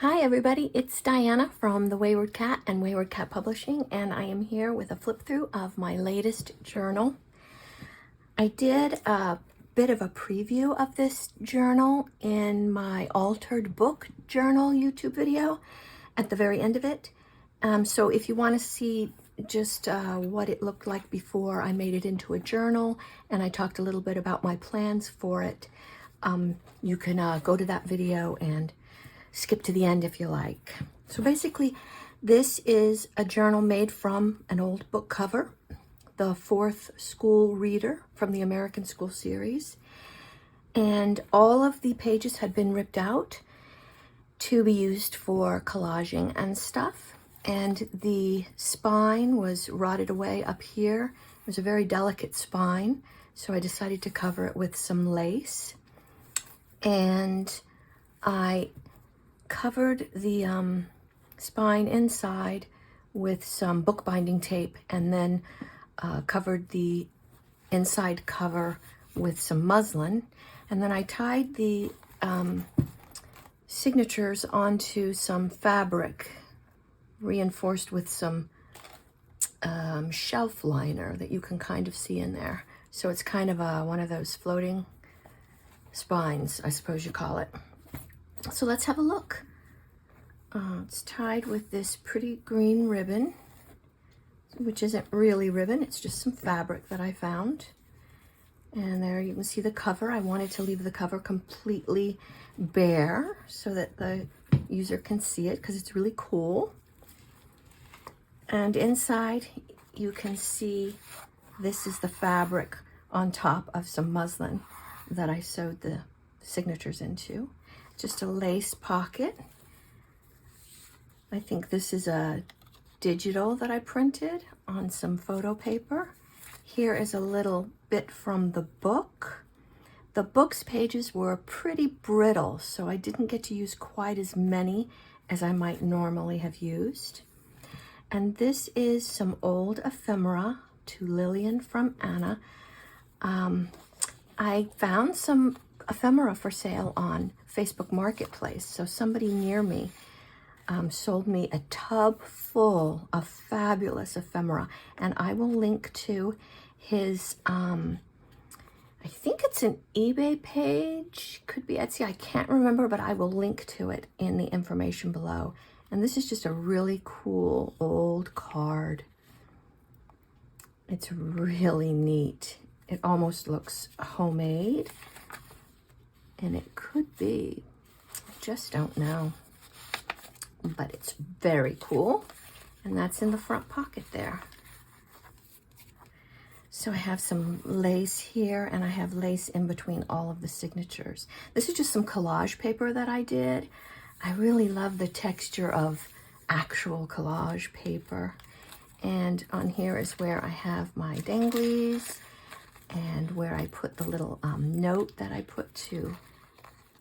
Hi everybody, it's Diana from The Wayward Cat and Wayward Cat Publishing, and I am here with a flip through of my latest journal. I did a bit of a preview of this journal in my Altered Book Journal YouTube video at the very end of it. So if you want to see just what it looked like before I made it into a journal, and I talked a little bit about my plans for it, you can go to that video and skip to the end if you like. So basically, this is a journal made from an old book cover, the fourth school reader from the American School series. And all of the pages had been ripped out to be used for collaging and stuff. And the spine was rotted away up here. It was a very delicate spine, so I decided to cover it with some lace. And I covered the spine inside with some bookbinding tape, and then covered the inside cover with some muslin, and then I tied the signatures onto some fabric reinforced with some shelf liner that you can kind of see in there. So it's kind of one of those floating spines, I suppose you call it. So let's have a look. It's tied with this pretty green ribbon, which isn't really ribbon, it's just some fabric that I found. And there you can see the cover. I wanted to leave the cover completely bare so that the user can see it because it's really cool. And inside you can see this is the fabric on top of some muslin that I sewed the signatures into. Just a lace pocket. I think this is a digital that I printed on some photo paper. Here is a little bit from the book. The book's pages were pretty brittle, so I didn't get to use quite as many as I might normally have used. And this is some old ephemera to Lillian from Anna. I found some ephemera for sale on Facebook Marketplace, so somebody near me sold me a tub full of fabulous ephemera, and I will link to his I think it's an eBay page, could be Etsy, I can't remember, but I will link to it in the information below. And this is just a really cool old card. It's really neat. It almost looks homemade, and it could be, I just don't know, but it's very cool. And that's in the front pocket there. So I have some lace here, and I have lace in between all of the signatures. This is just some collage paper that I did. I really love the texture of actual collage paper. And on here is where I have my danglies, and where I put the little note that I put to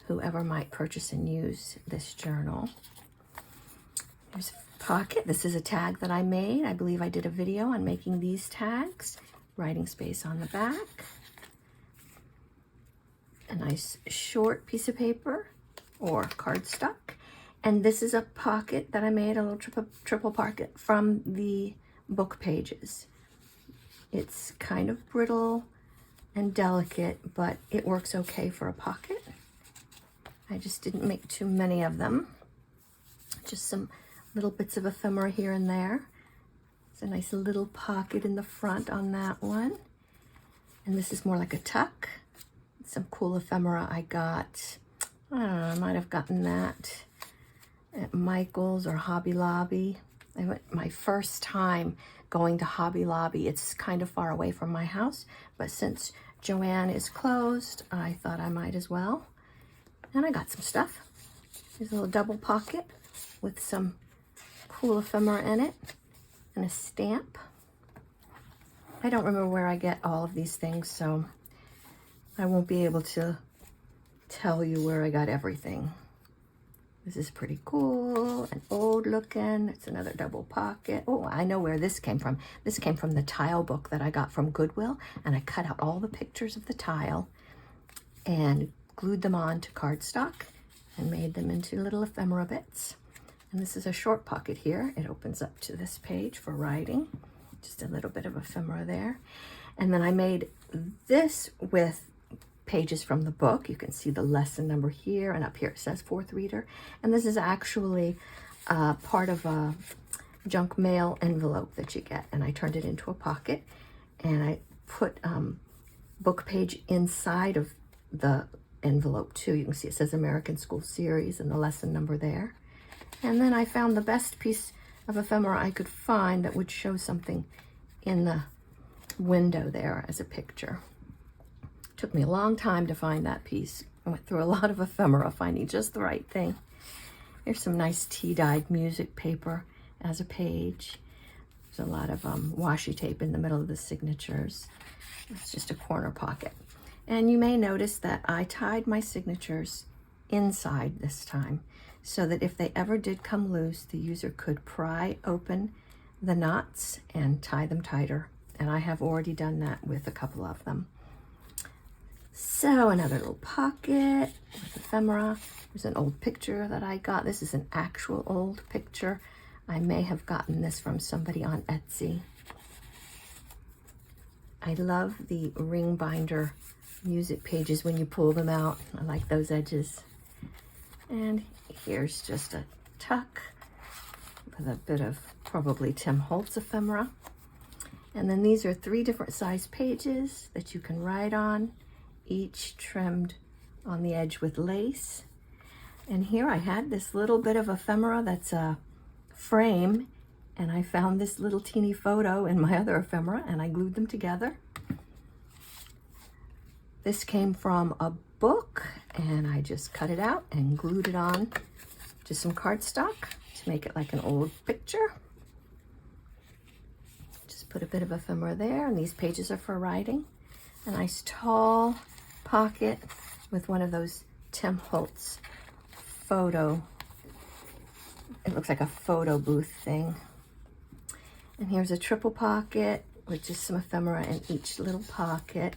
whoever might purchase and use this journal. There's a pocket. This is a tag that I made. I believe I did a video on making these tags. Writing space on the back. A nice short piece of paper or cardstock. And this is a pocket that I made, a little triple pocket from the book pages. It's kind of brittle and delicate, but it works okay for a pocket. I just didn't make too many of them. Just some little bits of ephemera here and there. It's a nice little pocket in the front on that one. And this is more like a tuck. Some cool ephemera I got. I don't know, I might have gotten that at Michael's or Hobby Lobby. I went my first time going to Hobby Lobby. It's kind of far away from my house, but since Joanne is closed, I thought I might as well. And I got some stuff. There's a little double pocket with some cool ephemera in it and a stamp. I don't remember where I get all of these things, so I won't be able to tell you where I got everything. This is pretty cool and old looking. It's another double pocket. Oh, I know where this came from. This came from the tile book that I got from Goodwill, and I cut out all the pictures of the tile and glued them on to cardstock and made them into little ephemera bits. And this is a short pocket here. It opens up to this page for writing. Just a little bit of ephemera there. And then I made this with pages from the book. You can see the lesson number here, and up here it says 4th reader. And this is actually part of a junk mail envelope that you get. And I turned it into a pocket, and I put book page inside of the envelope too. You can see it says American School Series and the lesson number there. And then I found the best piece of ephemera I could find that would show something in the window there as a picture. Took me a long time to find that piece. I went through a lot of ephemera finding just the right thing. Here's some nice tea-dyed music paper as a page. There's a lot of washi tape in the middle of the signatures. It's just a corner pocket. And you may notice that I tied my signatures inside this time, so that if they ever did come loose, the user could pry open the knots and tie them tighter. And I have already done that with a couple of them. So another little pocket with ephemera. There's an old picture that I got. This is an actual old picture. I may have gotten this from somebody on Etsy. I love the ring binder music pages when you pull them out. I like those edges. And here's just a tuck with a bit of probably Tim Holtz ephemera. And then these are 3 different size pages that you can write on, each trimmed on the edge with lace. And here I had this little bit of ephemera that's a frame, and I found this little teeny photo in my other ephemera, and I glued them together. This came from a book, and I just cut it out and glued it on to some cardstock to make it like an old picture. Just put a bit of ephemera there, and these pages are for writing. A nice tall pocket with one of those Tim Holtz photo. It looks like a photo booth thing. And here's a triple pocket with just some ephemera in each little pocket.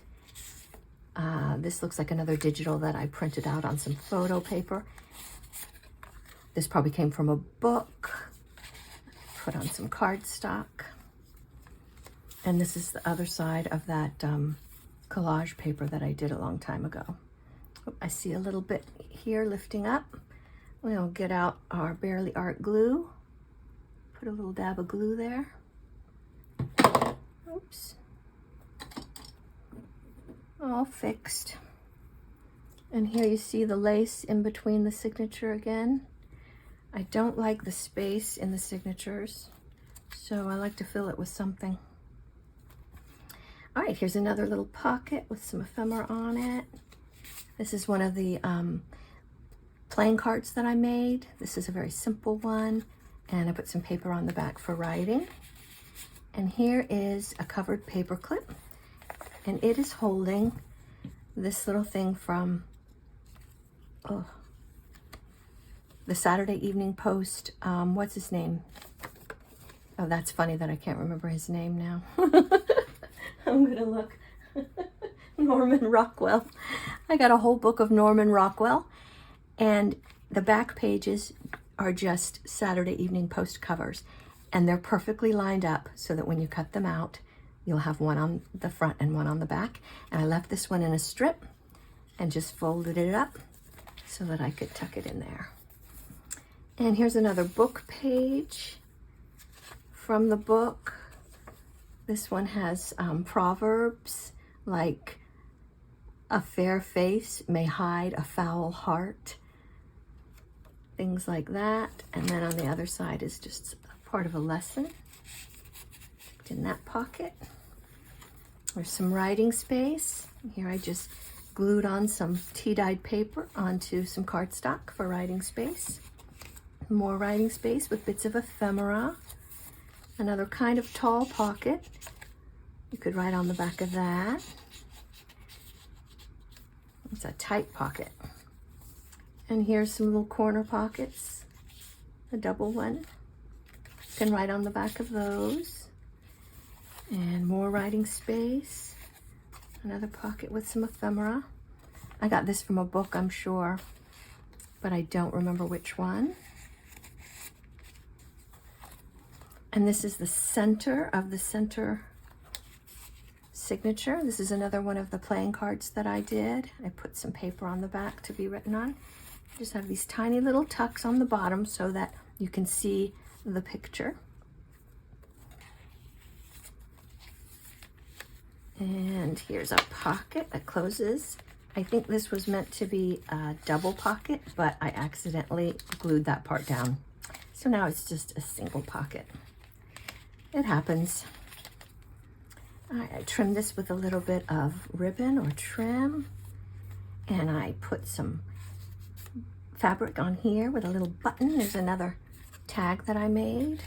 This looks like another digital that I printed out on some photo paper. This probably came from a book. Put on some cardstock. And this is the other side of that collage paper that I did a long time ago. I see a little bit here lifting up. We'll get out our Barely Art glue. Put a little dab of glue there. Oops. All fixed. And here you see the lace in between the signature again. I don't like the space in the signatures, so I like to fill it with something. All right, here's another little pocket with some ephemera on it. This is one of the playing cards that I made. This is a very simple one, and I put some paper on the back for writing. And here is a covered paper clip, and it is holding this little thing from the Saturday Evening Post. What's his name? Oh, that's funny that I can't remember his name now. I'm gonna look. Norman Rockwell. I got a whole book of Norman Rockwell, and the back pages are just Saturday Evening Post covers, and they're perfectly lined up so that when you cut them out, you'll have one on the front and one on the back. And I left this one in a strip and just folded it up so that I could tuck it in there. And here's another book page from the book. This one has proverbs like, a fair face may hide a foul heart, things like that. And then on the other side is just part of a lesson in that pocket. There's some writing space. Here I just glued on some tea-dyed paper onto some cardstock for writing space. More writing space with bits of ephemera. Another kind of tall pocket. You could write on the back of that. It's a tight pocket. And here's some little corner pockets. A double one. You can write on the back of those. And more writing space. Another pocket with some ephemera. I got this from a book, I'm sure. but I don't remember which one. And this is the center of the center signature. This is another one of the playing cards that I did. I put some paper on the back to be written on. Just have these tiny little tucks on the bottom so that you can see the picture. And here's a pocket that closes. I think this was meant to be a double pocket, but I accidentally glued that part down. So now it's just a single pocket. It happens. I trimmed this with a little bit of ribbon or trim, and I put some fabric on here with a little button. There's another tag that I made.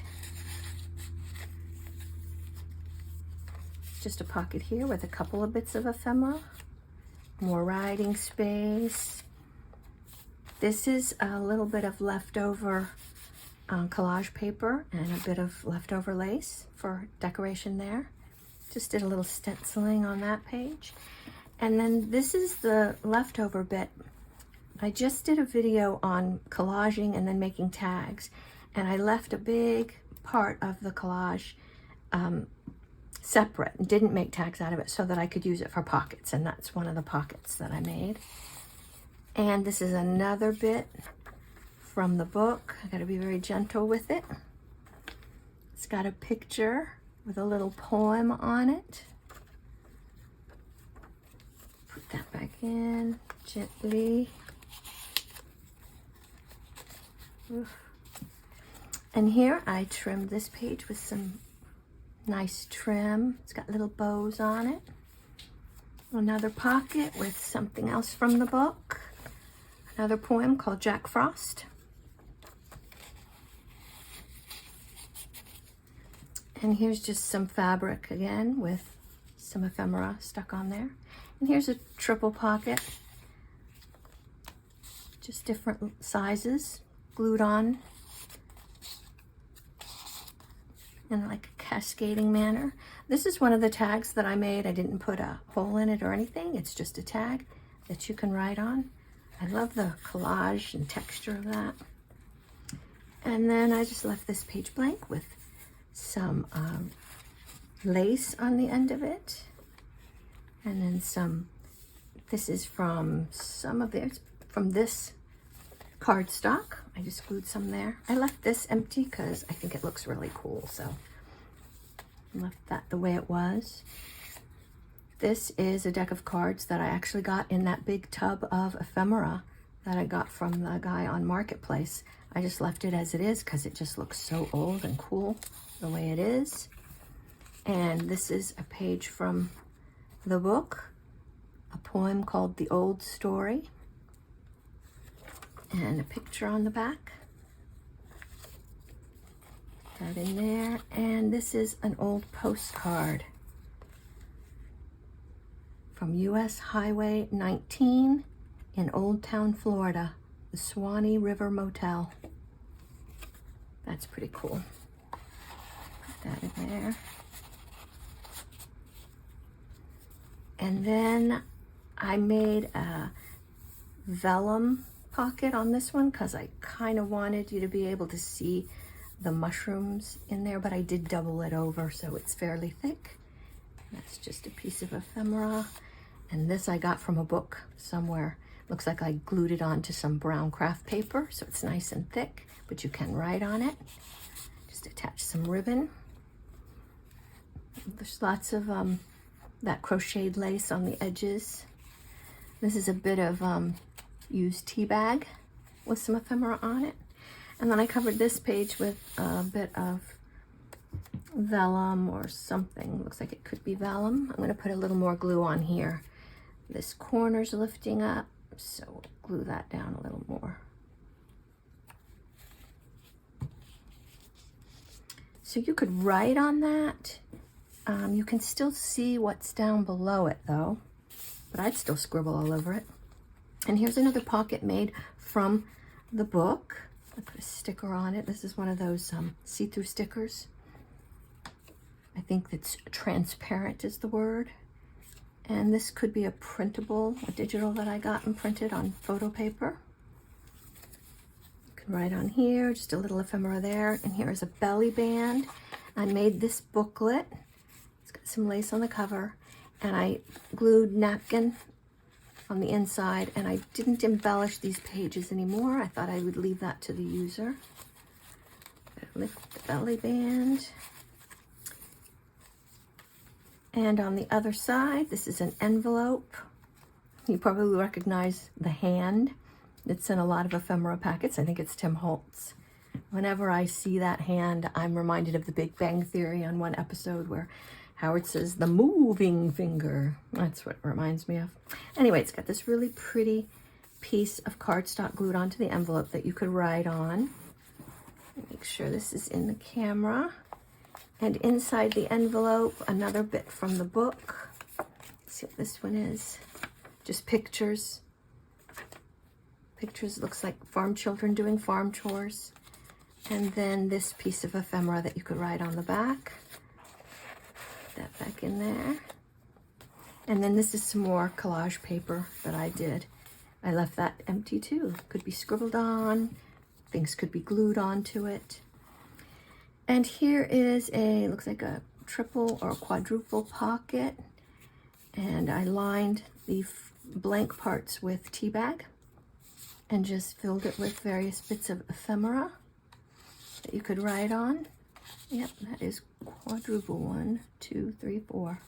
Just a pocket here with a couple of bits of ephemera. More writing space. This is a little bit of leftover collage paper and a bit of leftover lace for decoration there. Just did a little stenciling on that page. And then this is the leftover bit. I just did a video on collaging and then making tags, and I left a big part of the collage separate and didn't make tags out of it so that I could use it for pockets, and that's one of the pockets that I made. And this is another bit from the book. I gotta be very gentle with it. It's got a picture with a little poem on it. Put that back in gently. Oof. And here I trimmed this page with some nice trim. It's got little bows on it. Another pocket with something else from the book. Another poem called Jack Frost. And here's just some fabric again with some ephemera stuck on there. And here's a triple pocket. Just different sizes glued on in like a cascading manner. This is one of the tags that I made. I didn't put a hole in it or anything. It's just a tag that you can write on. I love the collage and texture of that. And then I just left this page blank with some lace on the end of it. And then some, this is from some of it, from this cardstock. I just glued some there. I left this empty because I think it looks really cool, so I left that the way it was. This is a deck of cards that I actually got in that big tub of ephemera that I got from the guy on Marketplace. I just left it as it is because it just looks so old and cool the way it is. And this is a page from the book, a poem called The Old Story, and a picture on the back. That in there. And this is an old postcard from US Highway 19 in Old Town, Florida, the Swanee River Motel. That's pretty cool. Put that in there. And then I made a vellum pocket on this one because I kind of wanted you to be able to see the mushrooms in there, but I did double it over so it's fairly thick. That's just a piece of ephemera. And this I got from a book somewhere. Looks like I glued it onto some brown craft paper, so it's nice and thick, but you can write on it. Just attach some ribbon. There's lots of that crocheted lace on the edges. This is a bit of used tea bag with some ephemera on it. And then I covered this page with a bit of vellum or something. Looks like it could be vellum. I'm going to put a little more glue on here. This corner's lifting up, so we'll glue that down a little more. So you could write on that. You can still see what's down below it though, but I'd still scribble all over it. And here's another pocket made from the book. I put a sticker on it. This is one of those see-through stickers. I think that's transparent is the word. And this could be a printable, a digital that I got and printed on photo paper. Right on here, just a little ephemera there. And here is a belly band. I made this booklet. It's got some lace on the cover. And I glued napkin on the inside. And I didn't embellish these pages anymore. I thought I would leave that to the user. Lift the belly band. And on the other side, this is an envelope. You probably recognize the hand. It's in a lot of ephemera packets. I think it's Tim Holtz. Whenever I see that hand, I'm reminded of the Big Bang Theory on one episode where Howard says, the moving finger. That's what it reminds me of. Anyway, it's got this really pretty piece of cardstock glued onto the envelope that you could write on. Make sure this is in the camera. And inside the envelope, another bit from the book. Let's see what this one is. Just pictures. Pictures, looks like farm children doing farm chores. And then this piece of ephemera that you could write on the back. Put that back in there. And then this is some more collage paper that I did. I left that empty too. Could be scribbled on. Things could be glued onto it. And here is a, looks like a triple or quadruple pocket. And I lined the blank parts with tea bag and just filled it with various bits of ephemera that you could write on. Yep, that is quadruple. 1, 2, 3, 4.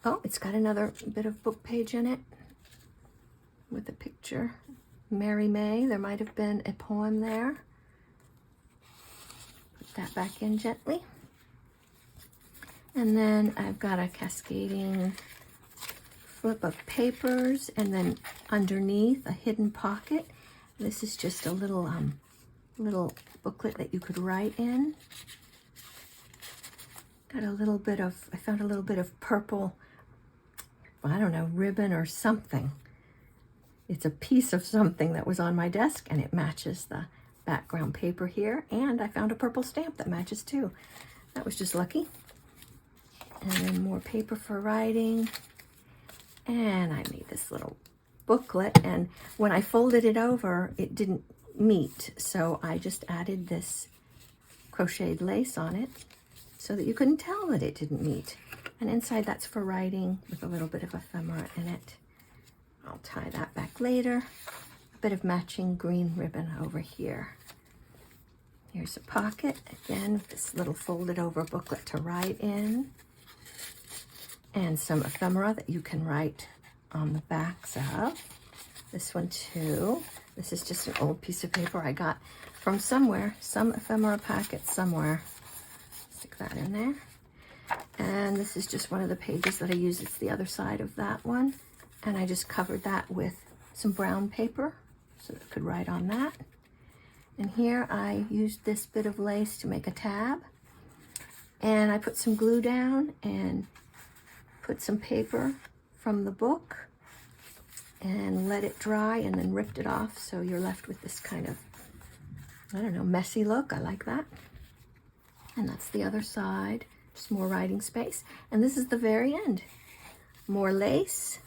Oh, it's got another bit of book page in it with a picture. Mary May, there might have been a poem there. Put that back in gently. And then I've got a cascading flip of papers, and then underneath a hidden pocket. This is just a little little booklet that you could write in. Got a little bit of, I found a little bit of purple, I don't know, ribbon or something. It's a piece of something that was on my desk, and it matches the background paper here. And I found a purple stamp that matches too. That was just lucky. And then more paper for writing. And I made this little booklet, and when I folded it over, it didn't meet. So I just added this crocheted lace on it so that you couldn't tell that it didn't meet. And inside that's for writing with a little bit of ephemera in it. I'll tie that back later. A bit of matching green ribbon over here. Here's a pocket, again, with this little folded over booklet to write in. And some ephemera that you can write on the backs of. This one too. This is just an old piece of paper I got from somewhere, some ephemera packet somewhere. Stick that in there. And this is just one of the pages that I use. It's the other side of that one. And I just covered that with some brown paper so that I could write on that. And here I used this bit of lace to make a tab. And I put some glue down and put some paper from the book and let it dry, and then ripped it off, so you're left with this kind of, I don't know, messy look. I like that. And that's the other side, just more writing space. And this is the very end. More lace,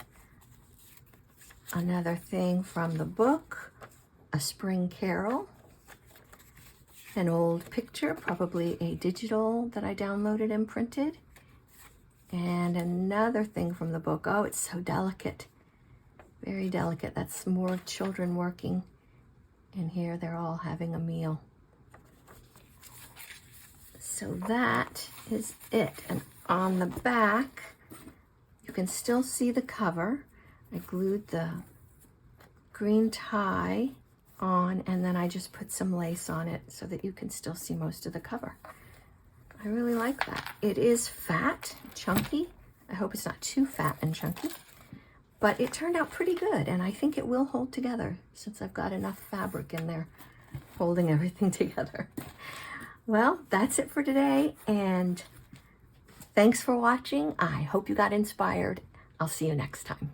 another thing from the book, a spring carol, an old picture, probably a digital that I downloaded and printed. And another thing from the book. Oh, it's so delicate. Very delicate. That's more children working. And here they're all having a meal. So that is it. And on the back, you can still see the cover. I glued the green tie on, and then I just put some lace on it so that you can still see most of the cover. I really like that. It is fat, chunky. I hope it's not too fat and chunky, but it turned out pretty good, and I think it will hold together since I've got enough fabric in there holding everything together. Well, that's it for today, and thanks for watching. I hope you got inspired. I'll see you next time.